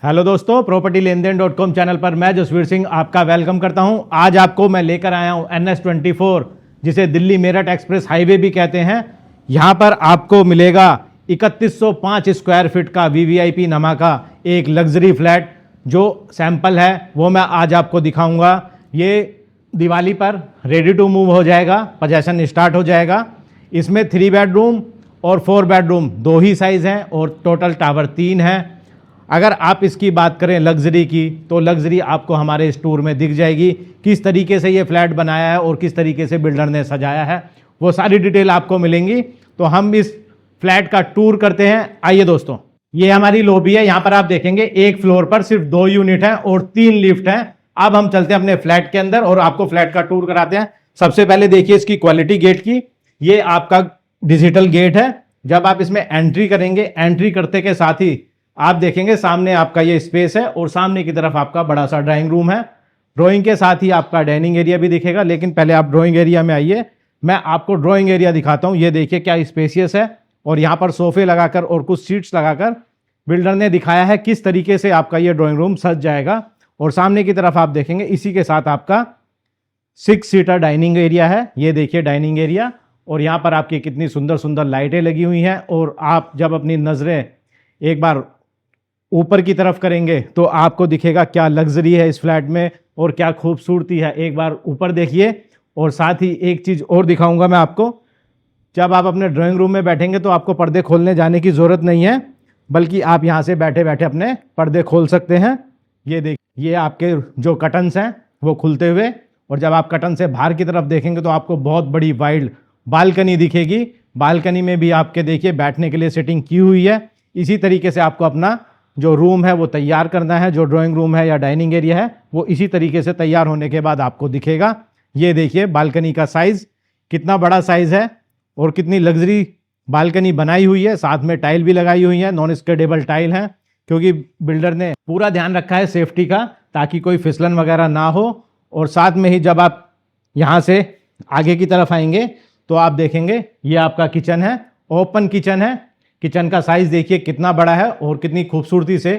Hello दोस्तों, property लेन then .com channel पर मैं जसवीर सिंह आपका वेलकम करता हूं। आज आपको मैं लेकर आया हूं NS24, जिसे दिल्ली मेरठ एक्सप्रेस हाईवे भी कहते हैं। यहां पर आपको मिलेगा 3105 स्क्वायर फीट का VVIP नमा का एक लग्जरी फ्लैट। जो सैंपल है वो मैं आज आपको दिखाऊंगा। ये दिवाली पर रेडी टू मूव हो जाएगा, पोजेसन स्टार्ट हो जाएगा। इसमें 3 बेडरूम और 4 बेडरूम दो ही साइज़ हैं और टोटल टावर 3 है। अगर आप इसकी बात करें लग्जरी की, तो लग्जरी आपको हमारे इस टूर में दिख जाएगी। किस तरीके से ये फ्लैट बनाया है और किस तरीके से बिल्डर ने सजाया है, वो सारी डिटेल आपको मिलेंगी। तो हम इस फ्लैट का टूर करते हैं। आइए दोस्तों, ये हमारी लॉबी है। यहाँ पर आप देखेंगे एक फ्लोर पर सिर्फ 2 यूनिट हैं और 3 लिफ्ट हैं। अब हम चलते हैं अपने फ्लैट के अंदर और आपको फ्लैट का टूर कराते हैं। सबसे पहले देखिए इसकी क्वालिटी गेट की। ये आपका डिजिटल गेट है। जब आप इसमें एंट्री करेंगे, एंट्री करते के साथ ही आप देखेंगे सामने आपका ये स्पेस है और सामने की तरफ आपका बड़ा सा ड्राइंग रूम है। ड्राइंग के साथ ही आपका डाइनिंग एरिया भी दिखेगा। लेकिन पहले आप ड्राइंग एरिया में आइए, मैं आपको ड्राइंग एरिया दिखाता हूँ। ये देखिए क्या स्पेसियस है और यहाँ पर सोफे लगाकर और कुछ सीट्स लगाकर बिल्डर ने दिखाया है किस तरीके से आपका ये ड्राइंग रूम सज जाएगा। और सामने की तरफ आप देखेंगे इसी के साथ आपका 6 सीटर डाइनिंग एरिया है। ये देखिए डाइनिंग एरिया, और यहाँ पर आपकी कितनी सुंदर सुंदर लाइटें लगी हुई हैं। और आप जब अपनी नज़रें एक बार ऊपर की तरफ करेंगे तो आपको दिखेगा क्या लग्जरी है इस फ्लैट में और क्या खूबसूरती है। एक बार ऊपर देखिए। और साथ ही एक चीज़ और दिखाऊंगा मैं आपको। जब आप अपने ड्राइंग रूम में बैठेंगे तो आपको पर्दे खोलने जाने की ज़रूरत नहीं है, बल्कि आप यहाँ से बैठे बैठे अपने पर्दे खोल सकते हैं। ये देखिए, ये आपके जो कर्टन्स हैं वो खुलते हुए, और जब आप कर्टन से बाहर की तरफ देखेंगे तो आपको बहुत बड़ी वाइड बालकनी दिखेगी। बालकनी में भी आपके देखिए बैठने के लिए सेटिंग की हुई है। इसी तरीके से आपको अपना जो रूम है वो तैयार करना है। जो ड्राइंग रूम है या डाइनिंग एरिया है वो इसी तरीके से तैयार होने के बाद आपको दिखेगा। ये देखिए बालकनी का साइज़ कितना बड़ा साइज़ है और कितनी लग्जरी बालकनी बनाई हुई है। साथ में टाइल भी लगाई हुई है, नॉन स्केडेबल टाइल है, क्योंकि बिल्डर ने पूरा ध्यान रखा है सेफ्टी का, ताकि कोई फिसलन वगैरह ना हो। और साथ में ही जब आप यहाँ से आगे की तरफ आएंगे तो आप देखेंगे ये आपका किचन है, ओपन किचन है। किचन का साइज़ देखिए कितना बड़ा है और कितनी खूबसूरती से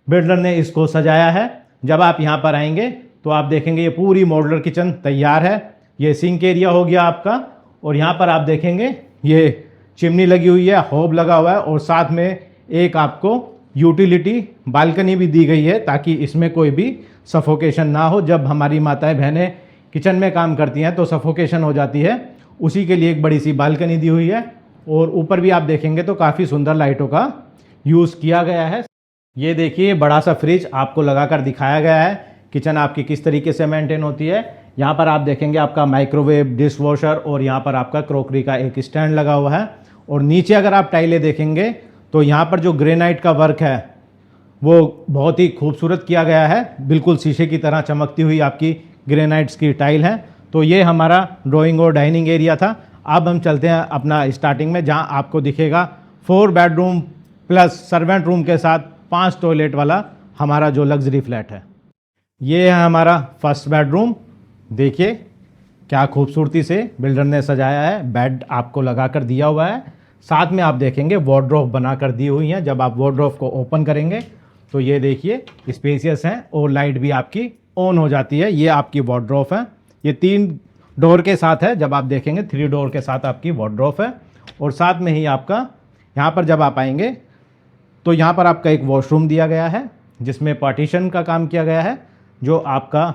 बिल्डर ने इसको सजाया है। जब आप यहाँ पर आएंगे तो आप देखेंगे ये पूरी मॉड्यूलर किचन तैयार है। ये सिंक एरिया हो गया आपका, और यहाँ पर आप देखेंगे ये चिमनी लगी हुई है, होब लगा हुआ है, और साथ में एक आपको यूटिलिटी बालकनी भी दी गई है, ताकि इसमें कोई भी सफोकेशन ना हो। जब हमारी माताएं बहनें किचन में काम करती हैं तो सफोकेशन हो जाती है, उसी के लिए एक बड़ी सी बालकनी दी हुई है। और ऊपर भी आप देखेंगे तो काफ़ी सुंदर लाइटों का यूज़ किया गया है। ये देखिए बड़ा सा फ्रिज आपको लगाकर दिखाया गया है किचन आपकी किस तरीके से मेंटेन होती है। यहाँ पर आप देखेंगे आपका माइक्रोवेव, डिश वॉशर, और यहाँ पर आपका क्रॉकरी का एक स्टैंड लगा हुआ है। और नीचे अगर आप टाइलें देखेंगे तो यहाँ पर जो ग्रेनाइट का वर्क है वो बहुत ही खूबसूरत किया गया है। बिल्कुल शीशे की तरह चमकती हुई आपकी ग्रेनाइट्स की टाइल है। तो ये हमारा ड्राइंग और डाइनिंग एरिया था। अब हम चलते हैं अपना स्टार्टिंग में, जहां आपको दिखेगा 4 बेडरूम प्लस सर्वेंट रूम के साथ 5 टॉयलेट वाला हमारा जो लग्जरी फ्लैट है। ये है हमारा फर्स्ट बेडरूम। देखिए क्या खूबसूरती से बिल्डर ने सजाया है। बेड आपको लगा कर दिया हुआ है। साथ में आप देखेंगे वार्डरोब बना कर दी हुई हैं। जब आप वार्डरोब को ओपन करेंगे तो ये देखिए स्पेसियस हैं और लाइट भी आपकी ऑन हो जाती है। ये आपकी वार्डरोब है। ये 3 डोर के साथ है। जब आप देखेंगे 3 डोर के साथ आपकी वार्डरोब है। और साथ में ही आपका यहाँ पर जब आप आएंगे तो यहाँ पर आपका एक वॉशरूम दिया गया है, जिसमें पार्टीशन का काम किया गया है। जो आपका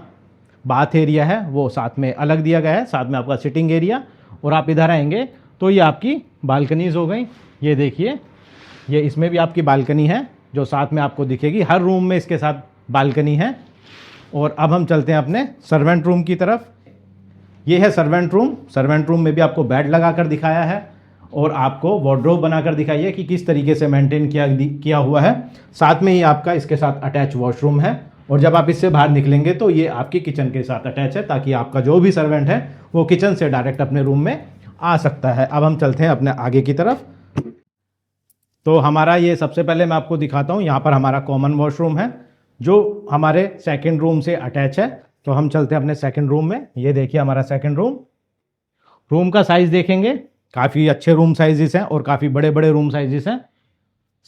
बाथ एरिया है वो साथ में अलग दिया गया है, साथ में आपका सिटिंग एरिया। और आप इधर आएंगे तो ये आपकी बालकनीज हो गई। ये देखिए, ये इसमें भी आपकी बालकनी है जो साथ में आपको दिखेगी। हर रूम में इसके साथ बालकनी है। और अब हम चलते हैं अपने सर्वेंट रूम की तरफ। ये है सर्वेंट रूम। सर्वेंट रूम में भी आपको बेड लगाकर दिखाया है और आपको वार्डरोब बनाकर दिखाई है कि किस तरीके से मेंटेन किया हुआ है। साथ में ही आपका इसके साथ अटैच वॉशरूम है। और जब आप इससे बाहर निकलेंगे तो ये आपकी किचन के साथ अटैच है, ताकि आपका जो भी सर्वेंट है वो किचन से डायरेक्ट अपने रूम में आ सकता है। अब हम चलते हैं अपने आगे की तरफ। तो हमारा ये सबसे पहले मैं आपको दिखाता हूँ, यहाँ पर हमारा कॉमन वॉशरूम है जो हमारे सेकेंड रूम से अटैच है। तो हम चलते हैं अपने सेकंड रूम में। ये देखिए हमारा सेकंड रूम। रूम का साइज़ देखेंगे काफ़ी अच्छे रूम साइजेस हैं और काफ़ी बड़े बड़े रूम साइजेस हैं।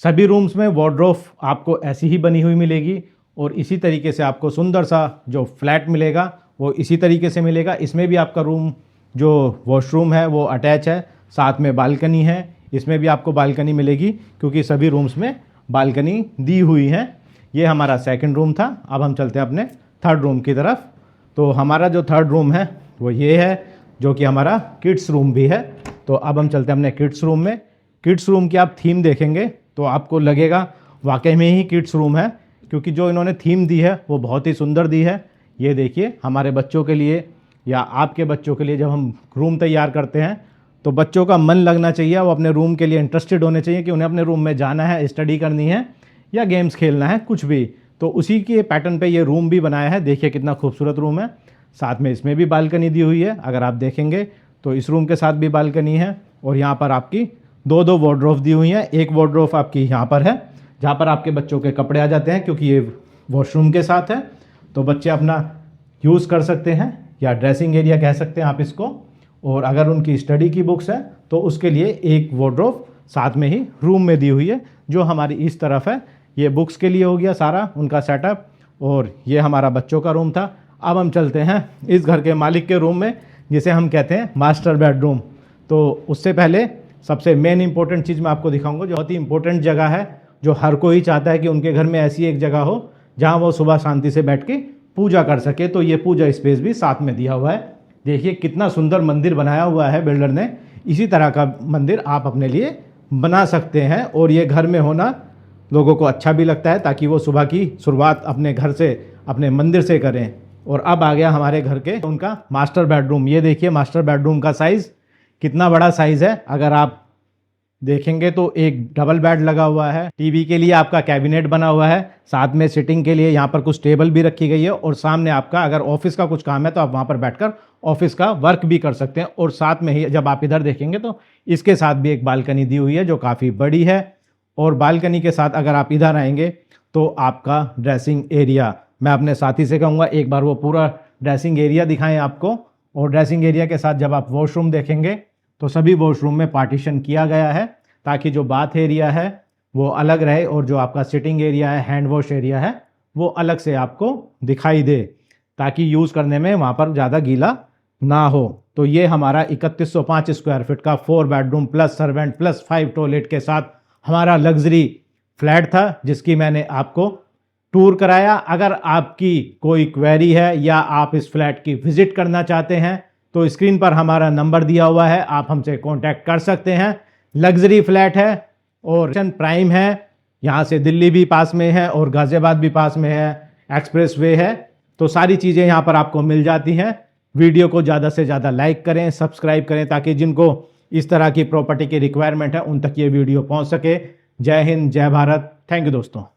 सभी रूम्स में वार्डरोब आपको ऐसी ही बनी हुई मिलेगी और इसी तरीके से आपको सुंदर सा जो फ्लैट मिलेगा वो इसी तरीके से मिलेगा। इसमें भी आपका रूम जो वॉशरूम है वो अटैच है, साथ में बालकनी है। इसमें भी आपको बालकनी मिलेगी क्योंकि सभी रूम्स में बालकनी दी हुई है। ये हमारा सेकंड रूम था। अब हम चलते हैं अपने थर्ड रूम की तरफ। तो हमारा जो थर्ड रूम है वो ये है, जो कि हमारा किड्स रूम भी है। तो अब हम चलते हैं अपने किड्स रूम में। किड्स रूम की आप थीम देखेंगे तो आपको लगेगा वाकई में ही किड्स रूम है, क्योंकि जो इन्होंने थीम दी है वो बहुत ही सुंदर दी है। ये देखिए, हमारे बच्चों के लिए या आपके बच्चों के लिए जब हम रूम तैयार करते हैं तो बच्चों का मन लगना चाहिए, वो अपने रूम के लिए इंटरेस्टेड होने चाहिए कि उन्हें अपने रूम में जाना है, स्टडी करनी है या गेम्स खेलना है, कुछ भी। तो उसी के पैटर्न पे ये रूम भी बनाया है। देखिए कितना खूबसूरत रूम है। साथ में इसमें भी बालकनी दी हुई है। अगर आप देखेंगे तो इस रूम के साथ भी बालकनी है और यहाँ पर आपकी दो वार्डरोब दी हुई हैं। एक वार्डरोब आपकी यहाँ पर है जहाँ पर आपके बच्चों के कपड़े आ जाते हैं, क्योंकि ये वॉशरूम के साथ है तो बच्चे अपना यूज़ कर सकते हैं, या ड्रेसिंग एरिया कह सकते हैं आप इसको। और अगर उनकी स्टडी की बुक्स है तो उसके लिए एक वार्डरोब साथ में ही रूम में दी हुई है, जो हमारी इस तरफ है। ये बुक्स के लिए हो गया सारा उनका सेटअप, और ये हमारा बच्चों का रूम था। अब हम चलते हैं इस घर के मालिक के रूम में, जिसे हम कहते हैं मास्टर बेडरूम। तो उससे पहले सबसे मेन इंपॉर्टेंट चीज़ मैं आपको दिखाऊंगा, जो बहुत ही इंपॉर्टेंट जगह है, जो हर कोई चाहता है कि उनके घर में ऐसी एक जगह हो जहाँ वो सुबह शांति से बैठ के पूजा कर सके। तो ये पूजा स्पेस भी साथ में दिया हुआ है। देखिए कितना सुंदर मंदिर बनाया हुआ है बिल्डर ने। इसी तरह का मंदिर आप अपने लिए बना सकते हैं, और ये घर में होना लोगों को अच्छा भी लगता है, ताकि वो सुबह की शुरुआत अपने घर से, अपने मंदिर से करें। और अब आ गया हमारे घर के उनका मास्टर बेडरूम। ये देखिए मास्टर बेडरूम का साइज़ कितना बड़ा साइज़ है। अगर आप देखेंगे तो एक डबल बेड लगा हुआ है, टीवी के लिए आपका कैबिनेट बना हुआ है, साथ में सिटिंग के लिए यहाँ पर कुछ टेबल भी रखी गई है, और सामने आपका अगर ऑफिस का कुछ काम है तो आप वहाँ पर बैठकर ऑफिस का वर्क भी कर सकते हैं। और साथ में ही जब आप इधर देखेंगे तो इसके साथ भी एक बालकनी दी हुई है जो काफ़ी बड़ी है। और बालकनी के साथ अगर आप इधर आएंगे तो आपका ड्रेसिंग एरिया, मैं अपने साथी से कहूँगा एक बार वो पूरा ड्रेसिंग एरिया दिखाएं आपको। और ड्रेसिंग एरिया के साथ जब आप वॉशरूम देखेंगे तो सभी वॉशरूम में पार्टीशन किया गया है, ताकि जो बाथ एरिया है वो अलग रहे और जो आपका सिटिंग एरिया है, हैंड वॉश एरिया है, वो अलग से आपको दिखाई दे, ताकि यूज़ करने में वहाँ पर ज़्यादा गीला ना हो। तो ये हमारा 3105 स्क्वायर फीट का 4 bedroom plus servant plus 5 toilet के साथ हमारा लग्जरी फ्लैट था, जिसकी मैंने आपको टूर कराया। अगर आपकी कोई क्वेरी है या आप इस फ्लैट की विजिट करना चाहते हैं तो स्क्रीन पर हमारा नंबर दिया हुआ है, आप हमसे कांटेक्ट कर सकते हैं। लग्जरी फ्लैट है और प्राइम है, यहाँ से दिल्ली भी पास में है और गाज़ियाबाद भी पास में है, एक्सप्रेस वे है। तो सारी चीज़ें यहाँ पर आपको मिल जाती हैं। वीडियो को ज़्यादा से ज़्यादा लाइक करें, सब्सक्राइब करें, ताकि जिनको इस तरह की प्रॉपर्टी की रिक्वायरमेंट है उन तक ये वीडियो पहुँच सके। जय हिंद, जय भारत। थैंक यू दोस्तों।